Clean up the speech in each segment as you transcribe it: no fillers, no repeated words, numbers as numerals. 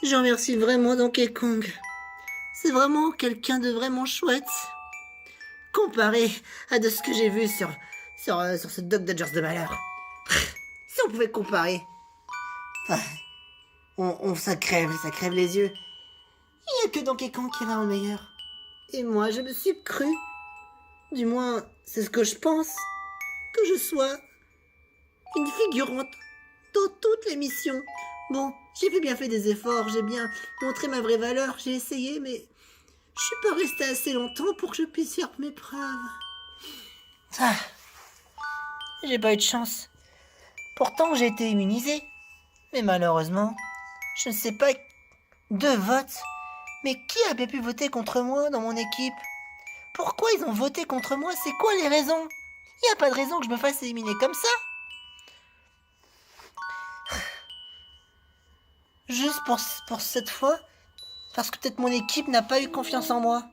Je remercie vraiment Donkey Kong. C'est vraiment quelqu'un de vraiment chouette. Comparé à de ce que j'ai vu sur ce Dog Dodgers de malheur. Si on pouvait comparer. Ça crève les yeux. Il n'y a que Donkey Kong qui est vraiment le meilleur. Et moi, je me suis cru. Du moins, c'est ce que je pense. Que je sois une figurante dans toutes les missions. Bon, j'ai bien fait des efforts, j'ai bien montré ma vraie valeur, j'ai essayé, mais je suis pas resté assez longtemps pour que je puisse faire mes preuves. J'ai pas eu de chance. Pourtant, j'ai été immunisé. Mais malheureusement, je ne sais pas 2 votes. Mais qui a bien pu voter contre moi dans mon équipe? Pourquoi ils ont voté contre moi? C'est quoi les raisons? Il n'y a pas de raison que je me fasse éliminer comme ça. Juste pour cette fois, parce que peut-être mon équipe n'a pas eu confiance en moi.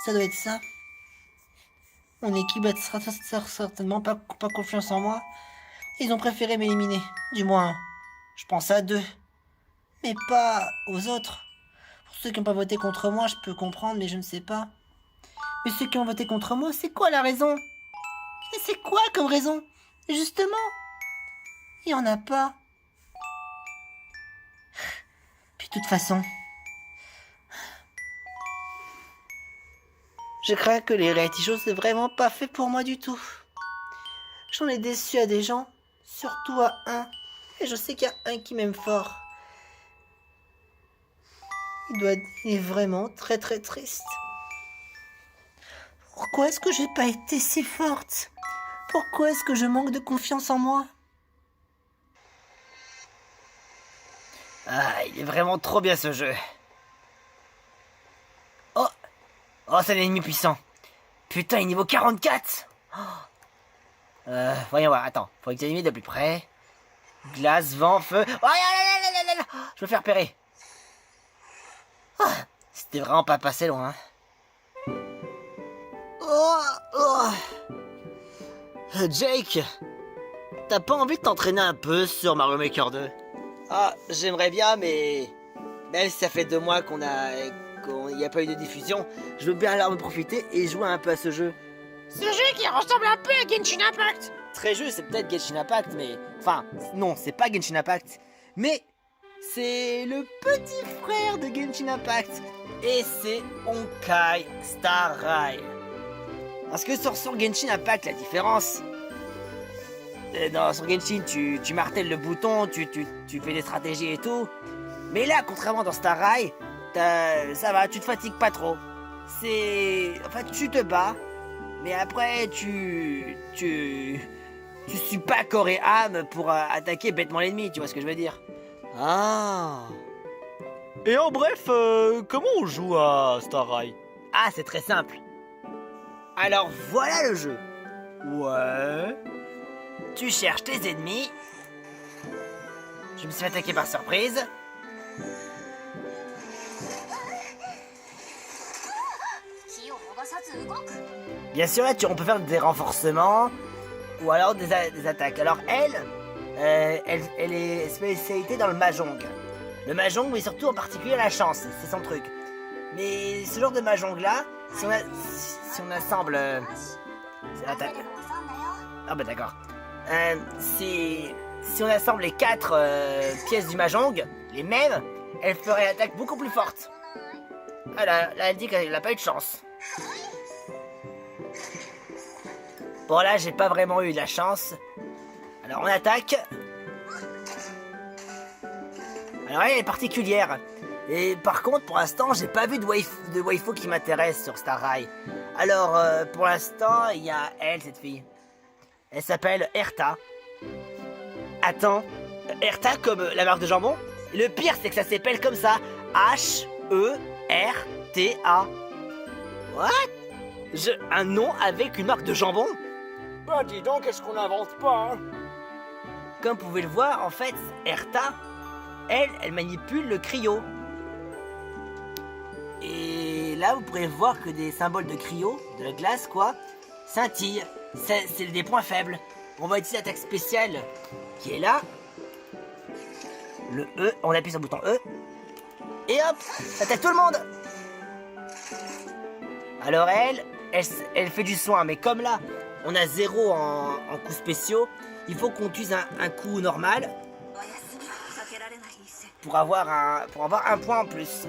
Ça doit être ça. Mon équipe n'a certainement pas confiance en moi. Ils ont préféré m'éliminer. Du moins, je pense à 2. Mais pas aux autres. Pour ceux qui n'ont pas voté contre moi, je peux comprendre, mais je ne sais pas. Mais ceux qui ont voté contre moi, c'est quoi la raison? Et c'est quoi comme raison? Justement, il n'y en a pas. Puis de toute façon, je crains que les reality shows, c'est vraiment pas fait pour moi du tout. J'en ai déçu à des gens, surtout à un. Et je sais qu'il y a un qui m'aime fort. Il est vraiment très très triste. Pourquoi est-ce que j'ai pas été si forte? Pourquoi est-ce que je manque de confiance en moi? Ah, il est vraiment trop bien ce jeu. Oh, c'est un ennemi puissant. Putain, il est niveau 44. Voyons voir, attends, faut examiner de plus près. Glace, vent, feu. Oh, là, je me fais repérer. C'était vraiment pas passé loin. Jake, t'as pas envie de t'entraîner un peu sur Mario Maker 2? Ah, j'aimerais bien, mais même si ça fait 2 mois qu'il n'y a pas eu de diffusion, je veux bien alors me profiter et jouer un peu à ce jeu. Ce jeu qui ressemble un peu à Genshin Impact. Très juste, c'est peut-être Genshin Impact, mais... Enfin, non, c'est pas Genshin Impact, mais c'est le petit frère de Genshin Impact. Et c'est Honkai Star Rail. Parce que sur Genshin Impact, la différence... sur Genshin, tu martèles le bouton, tu fais des stratégies et tout. Mais là, contrairement dans Star Rail, ça va, tu te fatigues pas trop. Enfin, tu te bats, mais après, tu suis pas corps et âme pour attaquer bêtement l'ennemi, tu vois ce que je veux dire? Ah. Et en bref, comment on joue à Star Rail? Ah, c'est très simple. Alors voilà le jeu. Ouais... Tu cherches tes ennemis. Je me suis fait attaquer par surprise. Bien sûr, là, on peut faire des renforcements ou alors des attaques. Alors elle est spécialité dans le mahjong. Le mahjong, mais surtout en particulier la chance, c'est son truc. Mais ce genre de mahjong là, si on assemble... c'est l'attaque. Ah bah d'accord. Si on assemble les 4 pièces du mahjong, les mêmes, elle ferait l'attaque beaucoup plus forte. Ah là, elle dit qu'elle n'a pas eu de chance. Bon là, j'ai pas vraiment eu de la chance. Alors on attaque. Alors elle est particulière. Et par contre, pour l'instant, j'ai pas vu de waifu qui m'intéresse sur Star Rail. Alors, pour l'instant, il y a elle, cette fille. Elle s'appelle Erta. Attends, Erta comme la marque de jambon? Le pire, c'est que ça s'appelle comme ça. H-E-R-T-A. What? Un nom avec une marque de jambon? Bah dis donc, est-ce qu'on n'invente pas, hein? Comme vous pouvez le voir, en fait, Erta, elle manipule le cryo. Et là, vous pourrez voir que des symboles de cryo, de la glace, quoi. scintille. C'est des points faibles. On va utiliser l'attaque spéciale qui est là. Le E, on appuie sur le bouton E. Et hop, ça attaque tout le monde. Alors elle fait du soin, mais comme là, on a 0 en coups spéciaux, il faut qu'on utilise un coup normal pour avoir un point en plus.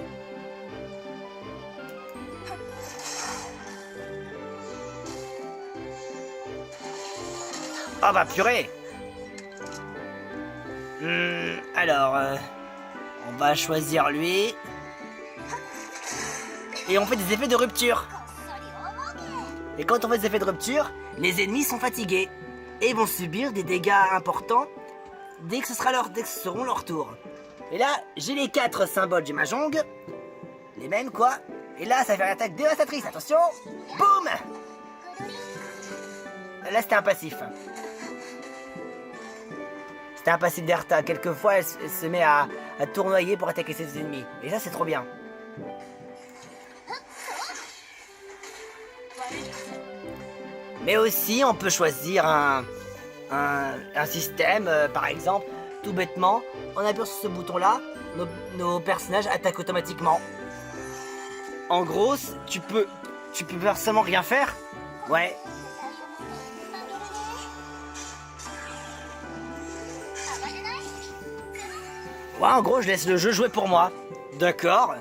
Ah bah purée. Alors, on va choisir lui. Et on fait des effets de rupture. Et quand on fait des effets de rupture, les ennemis sont fatigués et vont subir des dégâts importants dès que ce seront leur tour. Et là, j'ai les 4 symboles du Mahjong. Les mêmes quoi. Et là, ça fait une attaque dévastatrice. Attention. Boum. Là, c'était un passif. C'était un passif d'Erta. Quelquefois, elle se met à tournoyer pour attaquer ses ennemis. Et ça, c'est trop bien. Mais aussi, on peut choisir un système, par exemple, tout bêtement, en appuyant sur ce bouton-là, nos personnages attaquent automatiquement. En gros, tu peux seulement rien faire. Ouais. Ouais, en gros, je laisse le jeu jouer pour moi. D'accord.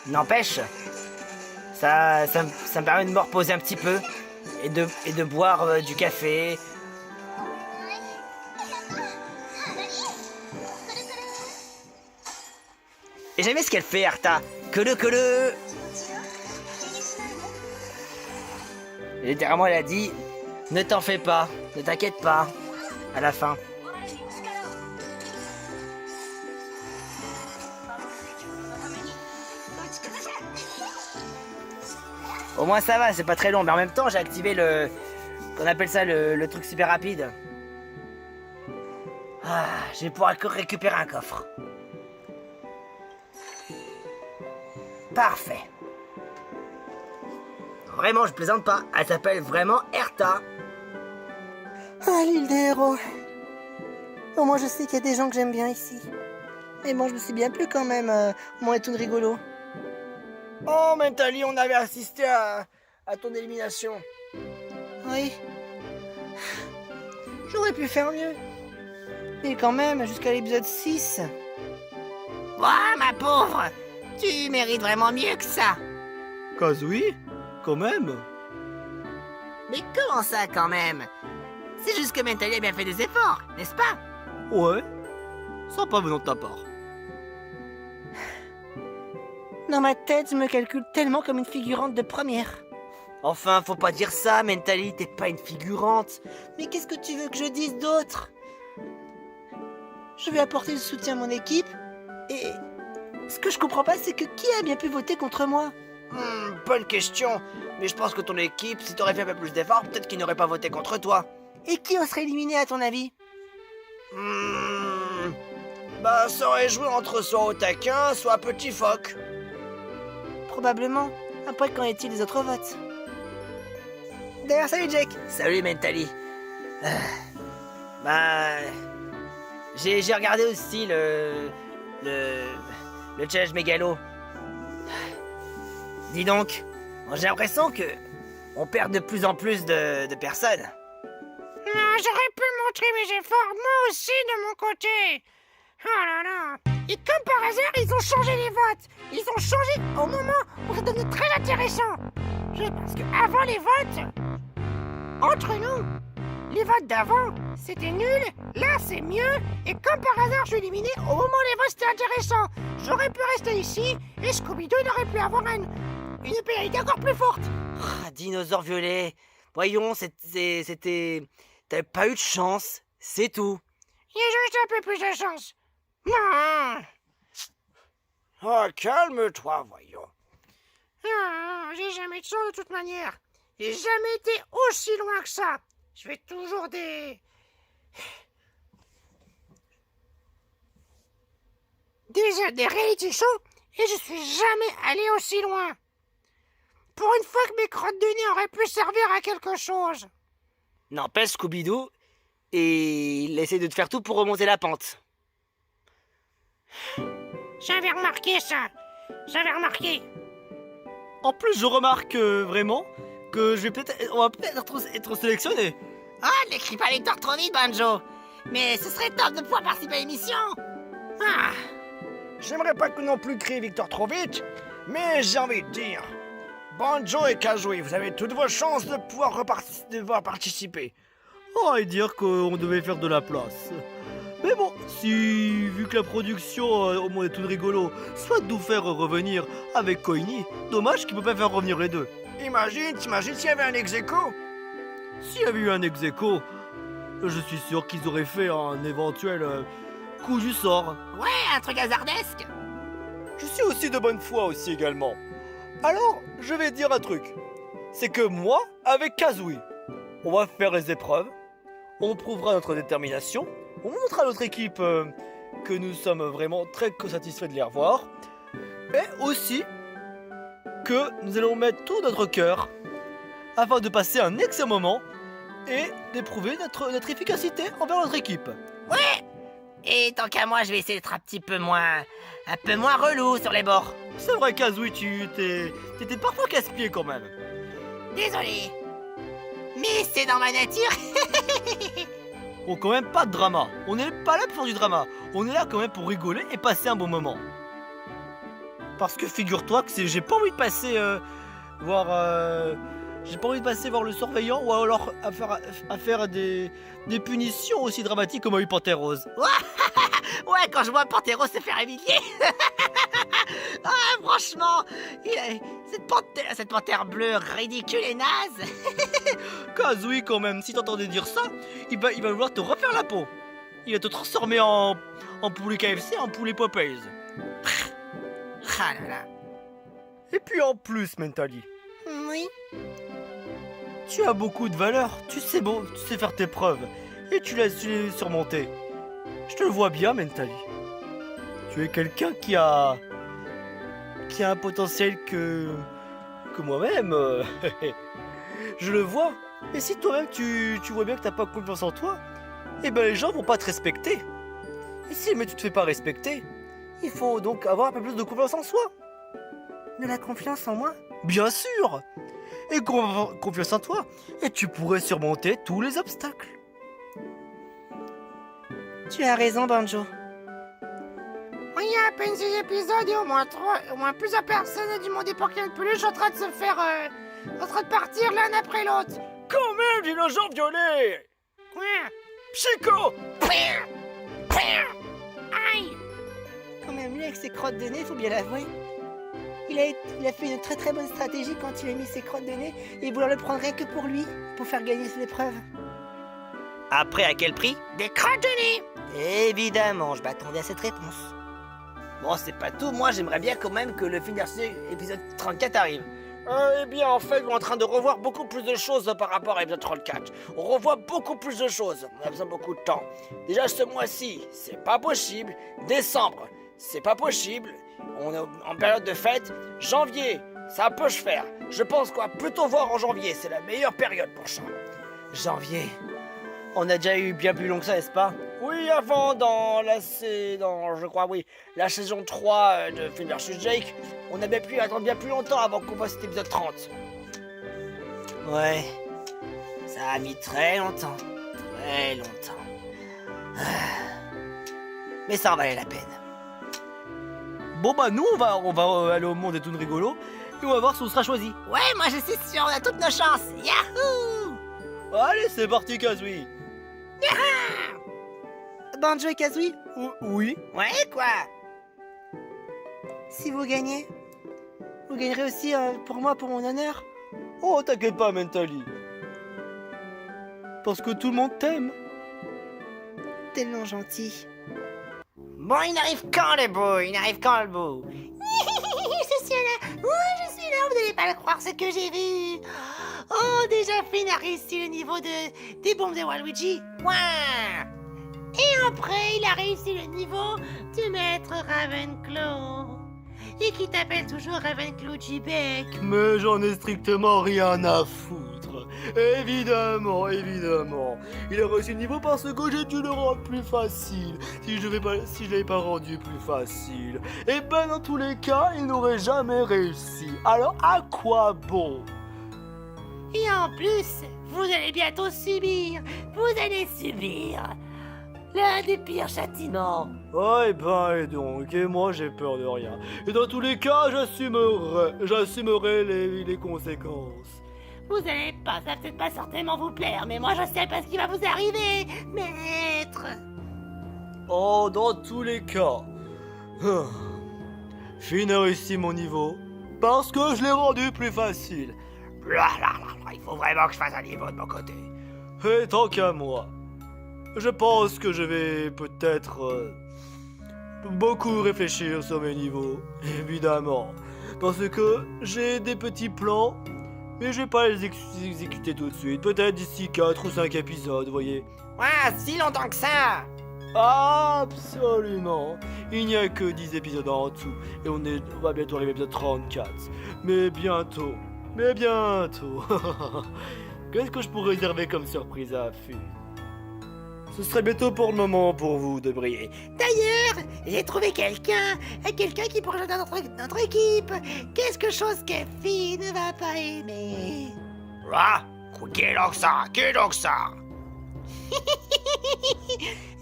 N'empêche, ça me permet de me reposer un petit peu et de boire du café. Et j'aime bien ce qu'elle fait, Erta. Que le. Et littéralement, elle a dit, ne t'en fais pas, ne t'inquiète pas, à la fin. Au moins ça va, c'est pas très long, mais en même temps j'ai activé qu'on appelle ça le truc super rapide. Ah, je vais pouvoir récupérer un coffre. Parfait. Vraiment, je plaisante pas, elle s'appelle vraiment Erta. Ah, l'île des héros. Au moins, je sais qu'il y a des gens que j'aime bien ici. Mais bon, je me suis bien plu quand même. Au moins, tout rigolo. Oh, Mentally, on avait assisté à ton élimination. Oui. J'aurais pu faire mieux. Mais quand même, jusqu'à l'épisode 6. Ouah, ma pauvre, tu mérites vraiment mieux que ça. Kazooie, quand même. Mais comment ça, quand même? C'est juste que Mentally a bien fait des efforts, n'est-ce pas? Ouais. Sympa venant de ta part. Dans ma tête, je me calcule tellement comme une figurante de première. Enfin, faut pas dire ça, Mentally, t'es pas une figurante. Mais qu'est-ce que tu veux que je dise d'autre? Je vais apporter du soutien à mon équipe. Et ce que je comprends pas, c'est que qui a bien pu voter contre moi? Bonne question. Mais je pense que ton équipe, si t'aurais fait un peu plus d'efforts, peut-être qu'ils n'auraient pas voté contre toi. Et qui en serait éliminé à ton avis? Bah, ça aurait joué entre soit au taquin, soit petit phoque. Probablement. Après, qu'en est-il des autres votes? D'ailleurs, salut Jake. Salut, Mentally. Bah... J'ai regardé aussi le challenge mégalo. Dis donc, j'ai l'impression que on perd de plus en plus de personnes. J'aurais pu montrer mes efforts, moi aussi, de mon côté. Oh là là. Et comme par hasard, ils ont changé les votes. Ils ont changé au moment où ça devenait très intéressant. Parce qu'avant les votes, entre nous, les votes d'avant, c'était nul. Là, c'est mieux. Et comme par hasard, je suis éliminé au moment où les votes, c'était intéressant. J'aurais pu rester ici et Scooby-Doo il aurait pu avoir une pénalité encore plus forte. Ah, dinosaure violet. Voyons, c'était... T'avais pas eu de chance, c'est tout. Il y a juste un peu plus de chance. Non. Oh, calme-toi, voyons. J'ai jamais de chance de toute manière. J'ai jamais été aussi loin que ça. Je fais toujours des... des reality shows et je suis jamais allé aussi loin. Pour une fois que mes crottes de nez auraient pu servir à quelque chose. N'empêche, Scooby-Doo, et il essaie de te faire tout pour remonter la pente. J'avais remarqué ça. J'avais remarqué. En plus, je remarque vraiment que on va peut-être être sélectionné. Ah, n'écris pas les torts trop vite, Banjo. Mais ce serait top de pouvoir participer à l'émission. Ah, J'aimerais pas que non plus crier Victor trop vite, mais j'ai envie de dire... Banjo et Kazooie, vous avez toutes vos chances de pouvoir participer. Oh, et dire qu'on devait faire de la place. Mais bon, si, vu que la production au moins est tout rigolo, soit de nous faire revenir avec Coiny, dommage qu'il peut pas faire revenir les deux. T'imagines s'il y avait un ex-aequo? S'il y avait eu un ex-aequo, je suis sûr qu'ils auraient fait un éventuel coup du sort. ouais, un truc hasardesque. Je suis aussi de bonne foi aussi également. Alors, je vais dire un truc. C'est que moi, avec Kazooie, on va faire les épreuves, on prouvera notre détermination, on montrera à notre équipe que nous sommes vraiment très satisfaits de les revoir, et aussi que nous allons mettre tout notre cœur afin de passer un excellent moment et d'éprouver notre efficacité envers notre équipe. Et tant qu'à moi, je vais essayer d'être un peu moins relou sur les bords. C'est vrai, Kazooie, t'étais parfois casse-pied quand même. Désolé. Mais c'est dans ma nature. Bon, quand même pas de drama. On n'est pas là pour faire du drama. On est là quand même pour rigoler et passer un bon moment. Parce que figure-toi que j'ai pas envie de passer j'ai pas envie de passer voir le surveillant ou alors à faire des punitions aussi dramatiques comme a eu Panthère Rose. Ouais, quand je vois Panthéros se faire humilier. Ah, franchement, cette panthère bleue ridicule et naze. Kazooie quand même, si t'entendais dire ça, il va vouloir te refaire la peau. Il va te transformer en poulet KFC, en poulet Popeyes. Ah là là. Et puis en plus, Mentally, Oui. tu as beaucoup de valeur, tu sais faire tes preuves, et tu l'as su surmonter. Je te le vois bien, Mentally. Tu es quelqu'un qui a un potentiel que moi-même, je le vois. Et si toi-même tu vois bien que t'as pas confiance en toi, eh ben les gens vont pas te respecter. Et si mais tu te fais pas respecter, il faut donc avoir un peu plus de confiance en soi. De la confiance en moi? Bien sûr. Et confiance en toi, et tu pourrais surmonter tous les obstacles. Tu as raison, Banjo. Il y a à peine 6 épisodes et au moins plusieurs personnes du monde des Pokémon Peluche en train de se faire... en train de partir l'un après l'autre. Quand même, dinosaure violet! Ouais. Chico! Aïe. Quand même, lui, avec ses crottes de nez, faut bien l'avouer. Il a fait une très très bonne stratégie quand il a mis ses crottes de nez et vouloir le prendre rien que pour lui, pour faire gagner cette épreuve. Après, à quel prix? Des crottes de nez. Évidemment, je m'attendais à cette réponse. Bon, c'est pas tout, moi j'aimerais bien quand même que le film épisode 34 arrive. Eh bien, en fait, on est en train de revoir beaucoup plus de choses par rapport à l'épisode 34. On revoit beaucoup plus de choses. On a besoin de beaucoup de temps. Déjà, ce mois-ci, c'est pas possible. Décembre, c'est pas possible. On est en période de fête. Janvier, ça peut se faire. Je pense qu'on va plutôt voir en janvier. C'est la meilleure période pour ça. Janvier. On a déjà eu bien plus long que ça, n'est-ce pas? Oui, avant, la saison 3 de Finn vs Jake, on avait pu attendre bien plus longtemps avant qu'on fasse cet épisode 30. Ouais. Ça a mis très longtemps. Très longtemps. Mais ça en valait la peine. Bon bah nous on va aller au monde des toons rigolos et on va voir si on sera choisi. Ouais, moi je suis sûr, on a toutes nos chances. Yahoo. Allez, c'est parti, Kazooie. Banjo et Kazooie, Oui. Ouais, quoi? si vous gagnez, vous gagnerez aussi pour moi, pour mon honneur. Oh, t'inquiète pas, Mentally. Parce que tout le monde t'aime. Tellement gentil. Bon, il arrive quand le bout? Il arrive quand le bout? Je suis là. Oui, je suis là. Vous n'allez pas le croire ce que j'ai vu. Oh, déjà Finn a réussi le niveau des bombes de Waluigi. Ouah. Et après, il a réussi le niveau du maître Ravenclaw. Et qui t'appelle toujours Ravenclaw J-Beck. Mais j'en ai strictement rien à foutre. Évidemment. Il a réussi le niveau parce que j'ai dû le rendre plus facile. Si je l'avais pas rendu plus facile, et ben dans tous les cas, il n'aurait jamais réussi. Alors à quoi bon? Et en plus, vous allez bientôt subir. Vous allez subir l'un des pires châtiments. Ouais, ben et donc, et moi j'ai peur de rien. Et dans tous les cas, j'assumerai les conséquences. Vous allez pas, ça va peut-être pas certainement vous plaire, mais moi je sais pas ce qui va vous arriver, maître. Oh, dans tous les cas, Finn a réussi mon niveau parce que je l'ai rendu plus facile. Il faut vraiment que je fasse un niveau de mon côté. Et tant qu'à moi, je pense que je vais peut-être beaucoup réfléchir sur mes niveaux, évidemment. Parce que j'ai des petits plans, mais je vais pas les exécuter tout de suite. Peut-être d'ici 4 ou 5 épisodes, vous voyez. Ouais, si longtemps que ça. Absolument. Il n'y a que 10 épisodes en tout. Et on va bientôt arriver à l'épisode 34. Mais bientôt. Qu'est-ce que je pourrais réserver comme surprise à Finn? Ce serait bientôt pour le moment pour vous de briller. D'ailleurs, j'ai trouvé quelqu'un qui pourrait jouer dans notre équipe. Quelque chose que Finn ne va pas aimer. Ah, qui est donc ça?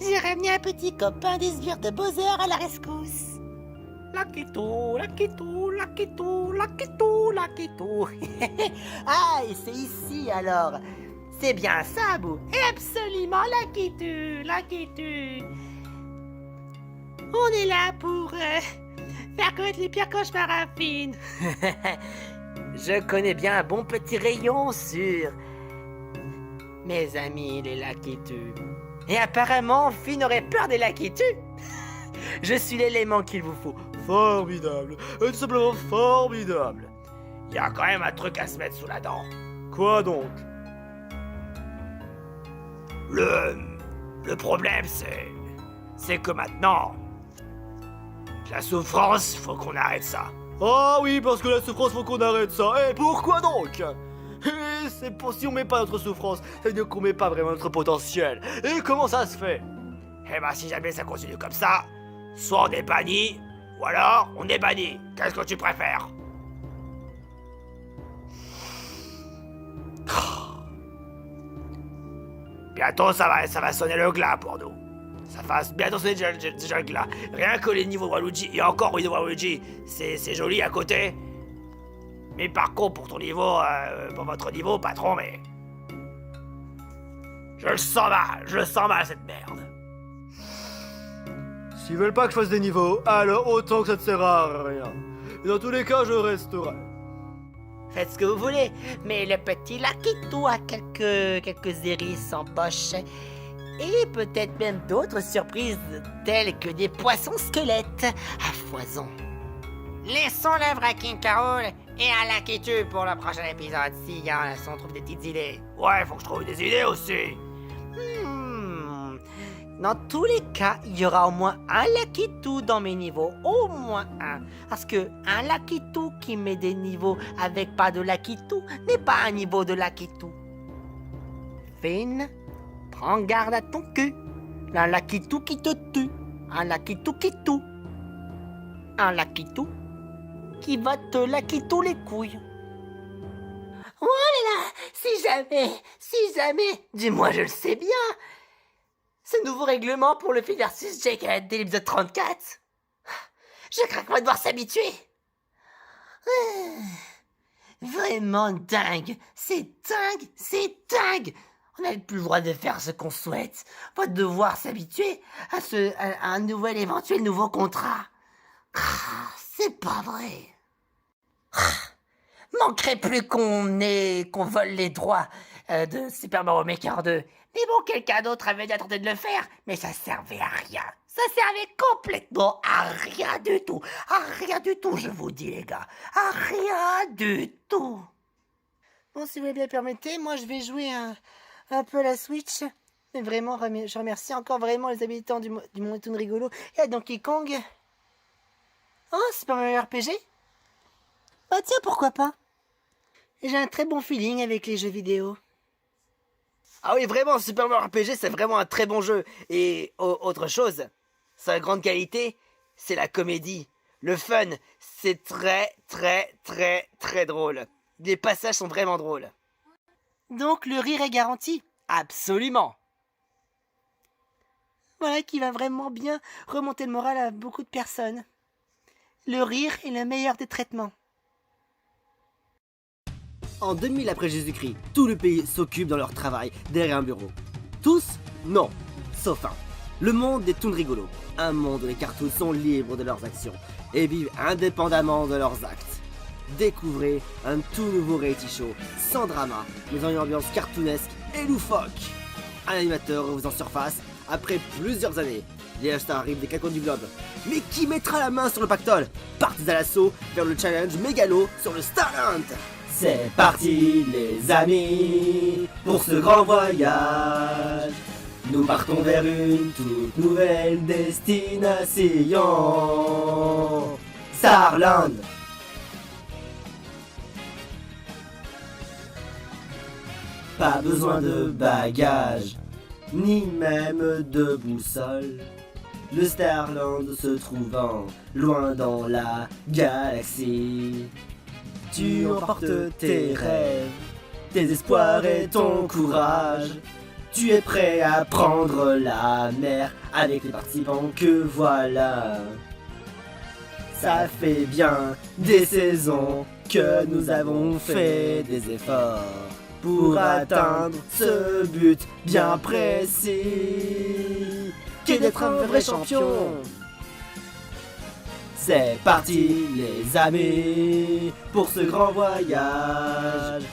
J'ai ramené un petit copain des sbires de Bowser à la rescousse. Lakitou. Ah, et c'est ici alors. C'est bien ça, Boo. Absolument, Lakitu. On est là pour faire connaître les pires cauchemars à Finn. Je connais bien un bon petit rayon sur mes amis les Lakitu. Et apparemment, Finn aurait peur des Lakitu. Je suis l'élément qu'il vous faut. Formidable. Tout simplement formidable. Il y a quand même un truc à se mettre sous la dent. Quoi donc? Le problème, c'est que maintenant, la souffrance, faut qu'on arrête ça. Ah oui, parce que la souffrance, faut qu'on arrête ça. Et pourquoi donc? Et c'est pour si on met pas notre souffrance, ça veut dire qu'on met pas vraiment notre potentiel. Et comment ça se fait? Eh ben, si jamais ça continue comme ça, soit on est banni, ou alors on est banni. Qu'est-ce que tu préfères? Bientôt ça va sonner le glas pour nous. Ça va bientôt sonner déjà le glas. Rien que les niveaux de Waluigi, et encore oui de Waluigi, c'est joli à côté. Mais par contre pour ton niveau, pour votre niveau patron, mais... Je le sens mal cette merde. S'ils veulent pas que je fasse des niveaux, alors autant que ça ne sert à rien. Et dans tous les cas, je resterai. Faites ce que vous voulez, mais le petit Lakitu a quelques hérisses en poche. Et peut-être même d'autres surprises telles que des poissons squelettes à foison. Laissons l'œuvre à King Carol et à Lakitu pour le prochain épisode, si on trouve des petites idées. Ouais, faut que je trouve des idées aussi. Dans tous les cas, il y aura au moins un Lakitu dans mes niveaux. Au moins un. Parce que un Lakitu qui met des niveaux avec pas de Lakitu n'est pas un niveau de Lakitu. Finn, prends garde à ton cul. Un Lakitu qui te tue. Un Lakitu qui tue. Un Lakitu qui va te Lakitu les couilles. Oh là là, si jamais, dis-moi je le sais bien. Ce nouveau règlement pour le film versus Jake dès l'épisode 34. Je crains qu'on va devoir s'habituer. Vraiment dingue. C'est dingue. On n'a plus le droit de faire ce qu'on souhaite. On va devoir s'habituer à un éventuel nouveau contrat. C'est pas vrai. Manquerait plus qu'on vole les droits de Super Mario Maker 2. Mais bon, quelqu'un d'autre avait déjà tenté de le faire, mais ça servait à rien. Ça servait complètement à rien du tout. À rien du tout, je vous dis, les gars. À rien du tout. Bon, si vous le bien permettez, moi je vais jouer un peu à la Switch. Mais vraiment, je remercie encore vraiment les habitants du monde Toon Rigolo et à Donkey Kong. Oh, Super Mario RPG? Bah tiens, pourquoi pas? J'ai un très bon feeling avec les jeux vidéo. Ah oui, vraiment, Super Mario RPG, c'est vraiment un très bon jeu. Et autre chose, sa grande qualité, c'est la comédie. Le fun, c'est très, très, très, très drôle. Les passages sont vraiment drôles. Donc le rire est garanti. Absolument. Voilà qui va vraiment bien remonter le moral à beaucoup de personnes. Le rire est le meilleur des traitements. En 2000 après Jésus-Christ, tout le pays s'occupe dans leur travail derrière un bureau. Tous? Non, sauf un. Le monde des Toon Rigolos. Un monde où les cartoons sont libres de leurs actions et vivent indépendamment de leurs actes. Découvrez un tout nouveau reality show, sans drama, mais dans une ambiance cartoonesque et loufoque. Un animateur revient en surface après plusieurs années. Les stars arrivent des quatre coins du globe. Mais qui mettra la main sur le pactole? Partez à l'assaut vers le challenge mégalo sur le Starland. C'est parti les amis, pour ce grand voyage. Nous partons vers une toute nouvelle destination. Starland. Pas besoin de bagages, ni même de boussole. Le Starland se trouvant loin dans la galaxie. Tu emportes tes rêves, tes espoirs et ton courage. Tu es prêt à prendre la mer avec les participants que voilà. Ça fait bien des saisons que nous avons fait des efforts pour atteindre ce but bien précis, qu'est d'être un vrai champion. C'est parti les amis, pour ce grand voyage.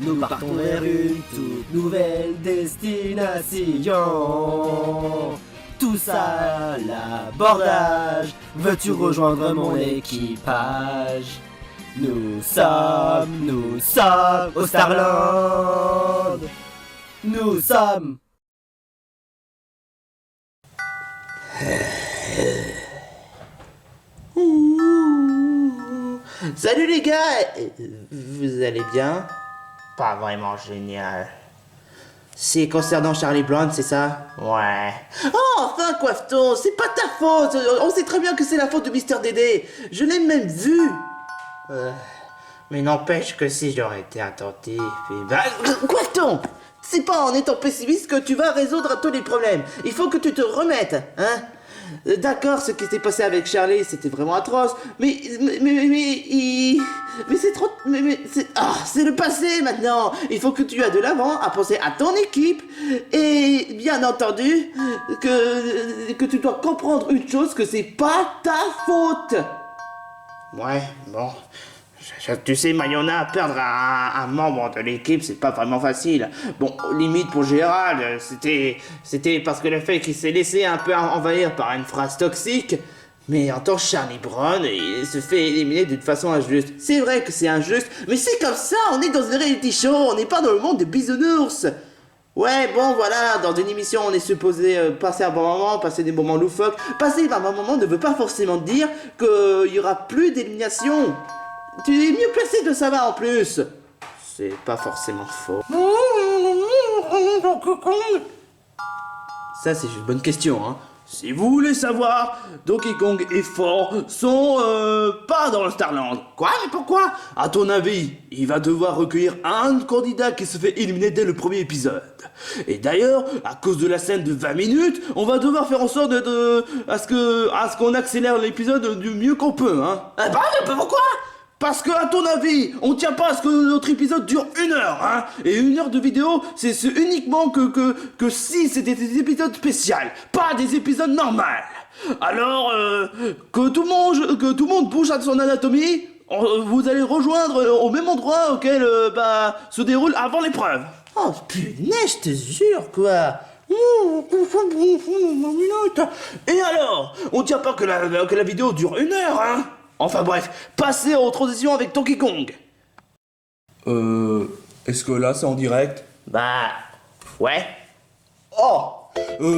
Nous partons vers une toute nouvelle destination. Tous à l'abordage, veux-tu rejoindre mon équipage? Nous sommes au Starland. Nous sommes... Salut les gars, vous allez bien? Pas vraiment génial. C'est concernant Charlie Brown, c'est ça? Ouais. Oh, enfin, Coiffeton, c'est pas ta faute. On sait très bien que c'est la faute de Mister Dédé. Je l'ai même vu. Mais n'empêche que si j'aurais été attentif et... Coiffeton, c'est pas en étant pessimiste que tu vas résoudre tous les problèmes. Il faut que tu te remettes, hein? D'accord, ce qui s'est passé avec Charlie, c'était vraiment atroce, mais c'est trop, c'est le passé maintenant. Il faut que tu ailles de l'avant à penser à ton équipe et bien entendu que tu dois comprendre une chose, que c'est pas ta faute. Ouais, bon. Tu sais, Mayona, perdre un membre de l'équipe, c'est pas vraiment facile. Bon, limite pour Gérald, c'était parce que le fait qu'il s'est laissé un peu envahir par une phrase toxique. Mais en tant que Charlie Brown, il se fait éliminer d'une façon injuste. C'est vrai que c'est injuste, mais c'est comme ça, on est dans un reality show, on n'est pas dans le monde des bisounours. Ouais, bon, voilà, dans une émission, on est supposé passer un bon moment, passer des moments loufoques. Passer un bon moment ne veut pas forcément dire qu'il y aura plus d'élimination. Tu es mieux placé de savoir en plus. C'est pas forcément faux. Ça, c'est une bonne question, hein. Si vous voulez savoir, Donkey Kong et Fort sont pas dans le Starland. Quoi? Mais pourquoi? À ton avis, il va devoir recueillir un candidat qui se fait éliminer dès le premier épisode. Et d'ailleurs, à cause de la scène de 20 minutes, on va devoir faire en sorte à ce qu'on accélère l'épisode du mieux qu'on peut, hein. Pourquoi? Parce que, à ton avis, on tient pas à ce que notre épisode dure 1 heure, hein. Et 1 heure de vidéo, c'est uniquement que si c'était des épisodes spéciaux, pas des épisodes normaux. Alors, que tout le monde bouge à son anatomie, vous allez rejoindre au même endroit auquel, se déroule avant l'épreuve. Oh, punaise, je te jure, quoi. Et alors, on tient pas que la vidéo dure 1 heure, hein. Enfin bref, passez aux transitions avec Donkey Kong. Est-ce que là c'est en direct? Bah, ouais.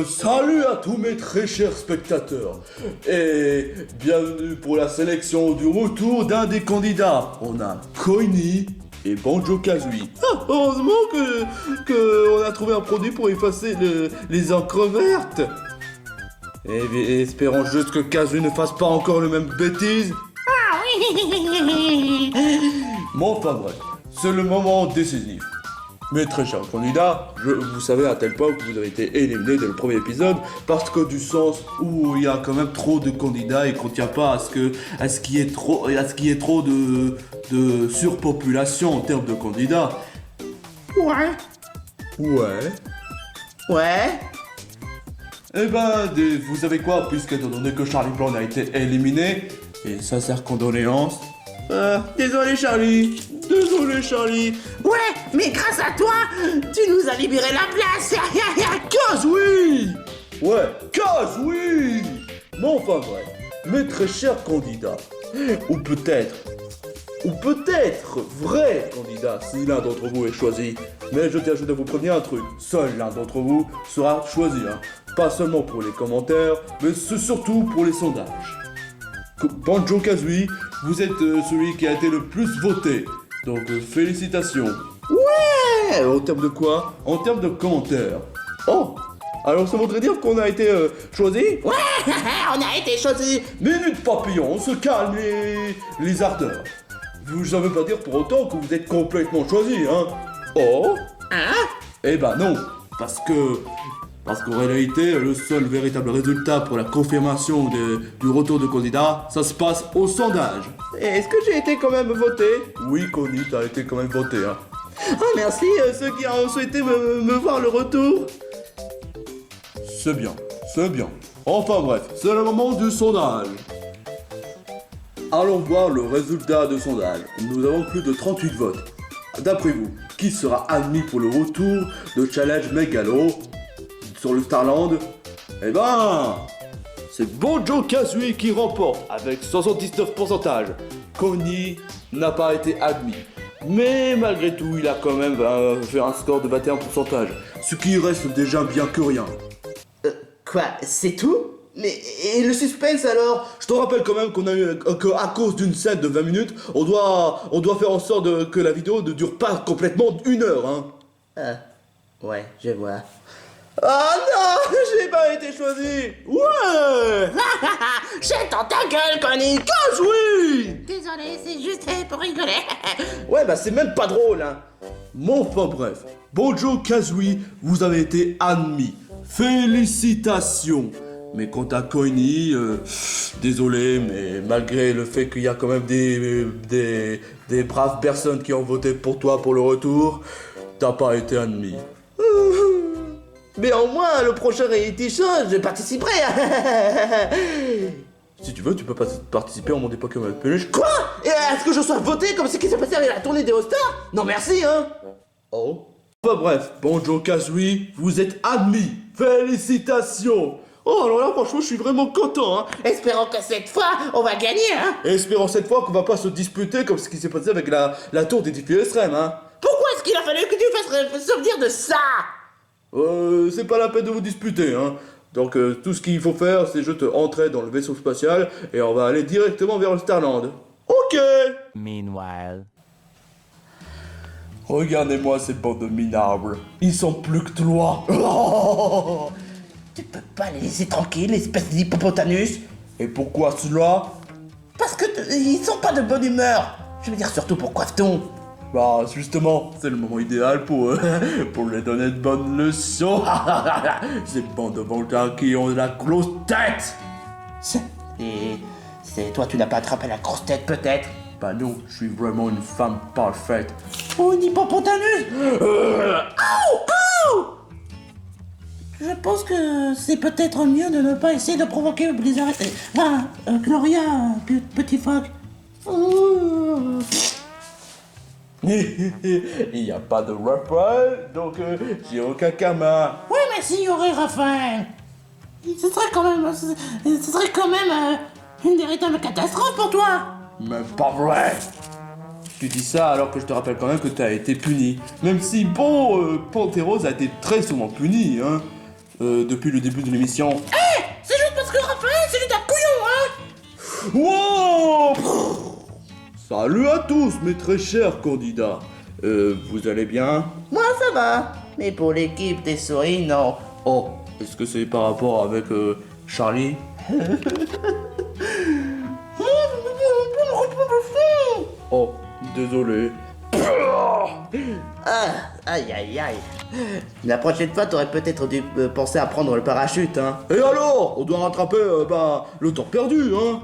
Salut à tous mes très chers spectateurs et bienvenue pour la sélection du retour d'un des candidats. On a Koini et Banjo-Kazooie. Heureusement que on a trouvé un produit pour effacer les encres vertes. Et espérons juste que Kazooie ne fasse pas encore le même bêtise. Bon, enfin bref, c'est le moment décisif. Mes très chers candidats, vous savez à tel point que vous avez été éliminés dès le premier épisode parce que du sens où il y a quand même trop de candidats et qu'on tient pas à ce qu'il y ait trop de surpopulation en termes de candidats. Ouais. Eh ben, vous savez quoi, puisque étant donné que Charlie Brown a été éliminé, et sincères condoléances. Désolé Charlie. Ouais, mais grâce à toi, tu nous as libéré la place. Kazooie! Ouais, Kazooie! Non, enfin bref, mes très chers candidats, ou peut-être vrai candidat si l'un d'entre vous est choisi. Mais je tiens juste à vous prévenir un truc, seul l'un d'entre vous sera choisi, hein. Pas seulement pour les commentaires, mais surtout pour les sondages. Banjo-Kazooie, vous êtes celui qui a été le plus voté. Donc félicitations. Ouais. En termes de quoi? En termes de commentaires. Oh. Alors ça voudrait dire qu'on a été choisi? Ouais, on a été choisi. Minute papillon, on se calme les ardeurs. Ça veut pas dire pour autant que vous êtes complètement choisi, hein? Oh. Hein? Eh ben non, parce qu'en réalité, le seul véritable résultat pour la confirmation du retour de candidat, ça se passe au sondage. Et est-ce que j'ai été quand même voté? Oui, Connie, t'as été quand même voté, hein. Oh, merci, ceux qui ont souhaité me voir le retour. C'est bien. Enfin bref, c'est le moment du sondage. Allons voir le résultat du sondage. Nous avons plus de 38 votes. D'après vous, qui sera admis pour le retour de Challenge Megalo sur le Starland? Eh ben, c'est Banjo-Kazooie qui remporte avec 79%. Connie n'a pas été admis. Mais malgré tout, il a quand même fait un score de 21%, ce qui reste déjà bien que rien. Quoi, c'est tout? Mais et le suspense alors? Je te rappelle quand même qu'à cause d'une scène de 20 minutes, on doit faire en sorte que la vidéo ne dure pas complètement 1 heure, hein. Ouais, je vois. Ah non, j'ai pas été choisi. Ouais. Jette dans ta gueule, Connie. Kazooie. Désolé, c'est juste pour rigoler. Ouais, bah c'est même pas drôle, hein. Bon, enfin bref, Banjo-Kazooie, vous avez été admis. Félicitations. Mais quant à Koini, désolé, mais malgré le fait qu'il y a quand même des braves personnes qui ont voté pour toi pour le retour, t'as pas été admis. Mais au moins, le prochain reality show, je participerai. Si tu veux, tu peux participer au monde des Pokémon Peluche. Quoi? Est-ce que je sois voté comme ce qui s'est passé avec la tournée des All-Stars? Non merci, hein. Oh. Enfin bref, Banjo-Kazooie, vous êtes admis. Félicitations. Oh, alors là, franchement, je suis vraiment content, hein. Espérons que cette fois, on va gagner, hein. Et espérons cette fois qu'on va pas se disputer comme ce qui s'est passé avec la tour des défis extrêmes, hein. Pourquoi est-ce qu'il a fallu que tu fasses souvenir de ça? C'est pas la peine de vous disputer, hein. Donc, tout ce qu'il faut faire, c'est juste entrer dans le vaisseau spatial et on va aller directement vers le Starland. Ok. Meanwhile. Regardez-moi ces bandes de minables. Ils sont plus que toi. Tu peux pas les laisser tranquilles, espèce d'hippopotamus. Et pourquoi cela? Parce que ils sont pas de bonne humeur. Je veux dire surtout pour Coifton. Bah justement, c'est le moment idéal pour les donner de bonnes leçons. Ces bandes de voltaires qui ont de la grosse tête. C'est toi, tu n'as pas attrapé la grosse tête peut-être? Bah non, je suis vraiment une femme parfaite. Oh, une hippopotamus. Ouh. Je pense que c'est peut-être mieux de ne pas essayer de provoquer Blizzard. Gloria, petit phoque. Il n'y a pas de Raphaël, donc j'ai aucun karma. Oui, mais s'il y aurait Raphaël, ce serait quand même une véritable catastrophe pour toi. Mais pas vrai. Tu dis ça alors que je te rappelle quand même que tu as été puni. Même si, bon, Panthéros a été très souvent puni, hein. depuis le début de l'émission. C'est juste parce que Raphaël, c'est juste un couillon, hein. Wow! Salut à tous, mes très chers candidats. Vous allez bien? Moi, ça va. Mais pour l'équipe des souris, non. Oh, est-ce que c'est par rapport avec Charlie? Oh, désolé. Ah, aïe aïe aïe. La prochaine fois, t'aurais peut-être dû penser à prendre le parachute, hein. Et alors? On doit rattraper le temps perdu, hein?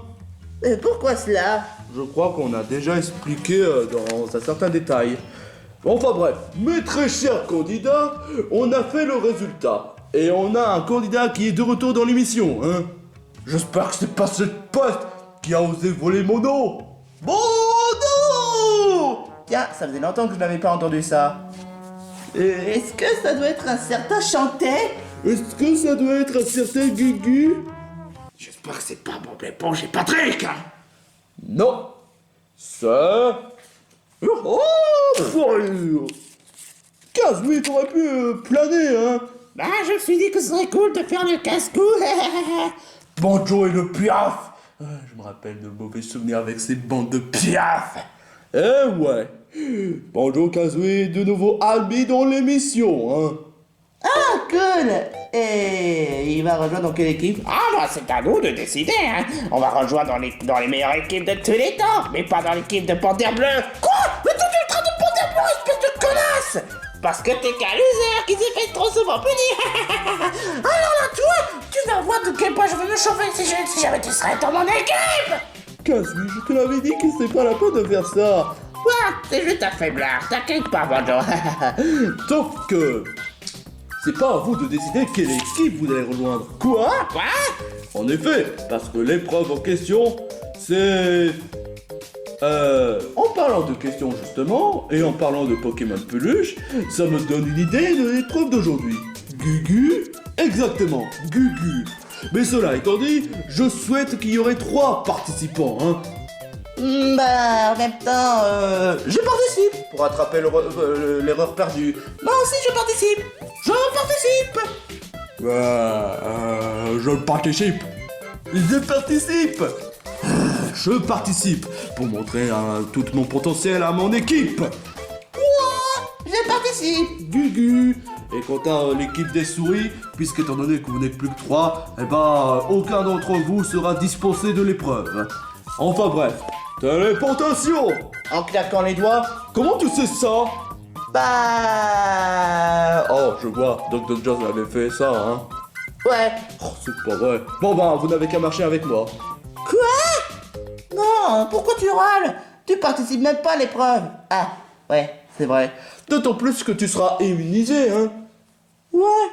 Pourquoi cela? Je crois qu'on a déjà expliqué dans un certain détail. Enfin bref, mes très chers candidats, on a fait le résultat. Et on a un candidat qui est de retour dans l'émission, hein. J'espère que c'est pas cette poste qui a osé voler mon nom. Mon nom! Tiens, ça faisait longtemps que je n'avais pas entendu ça. Est-ce que ça doit être un certain Chantet? Est-ce que ça doit être un certain Gugu? J'espère que c'est pas Bob l'éponge et Patrick, hein. Non. Ça... Oh, fourrure. 15 t'aurais pu planer, hein. Bah, je me suis dit que ce serait cool de faire le casse-cou. Banjo et le piaf. Je me rappelle de mauvais souvenirs avec ces bandes de piaf. Eh ouais. Banjo Kazooie de nouveau admis dans l'émission, hein. Ah, cool. Et il va rejoindre dans quelle équipe? Ah bah c'est à nous de décider, hein. On va rejoindre dans les meilleures équipes de tous les temps, mais pas dans l'équipe de Panthère Bleu. Quoi? Mais tu es en train de Panthère Bleu, espèce de connasse! Parce que t'es qu'un loser qui s'est fait trop souvent punir. Alors là, toi, tu vas voir de quel point je vais me chauffer si jamais tu serais dans mon équipe! Kazooie, je te l'avais dit que c'est pas la peine de faire ça. Quoi? C'est juste un faiblard, t'inquiète pas, Banjo. Sauf que... c'est pas à vous de décider quelle équipe vous allez rejoindre. Quoi? En effet, parce que l'épreuve en question, c'est... en parlant de questions justement, et en parlant de Pokémon peluche, ça me donne une idée de l'épreuve d'aujourd'hui. Gugu? Exactement, Gugu. Mais cela étant dit, je souhaite qu'il y aurait 3 participants, hein. Bah, en même temps, je participe. Pour rattraper l'erreur perdue. Moi aussi, je participe. Je participe. Je participe. Je participe pour montrer tout mon potentiel à mon équipe. Je participe. Gugu. Et quant à l'équipe des souris, puisqu'étant donné que vous n'êtes plus que 3, eh ben, aucun d'entre vous sera dispensé de l'épreuve. Enfin bref, téléportation. En claquant les doigts. Comment tu sais ça? Bah... Oh, je vois, Dr. Jones avait fait ça, hein. Ouais. Oh, c'est pas vrai. Bon ben, vous n'avez qu'à marcher avec moi. Quoi? Non, pourquoi tu râles? Tu participes même pas à l'épreuve. Ah, ouais, c'est vrai. D'autant plus que tu seras immunisé, hein. Ouais.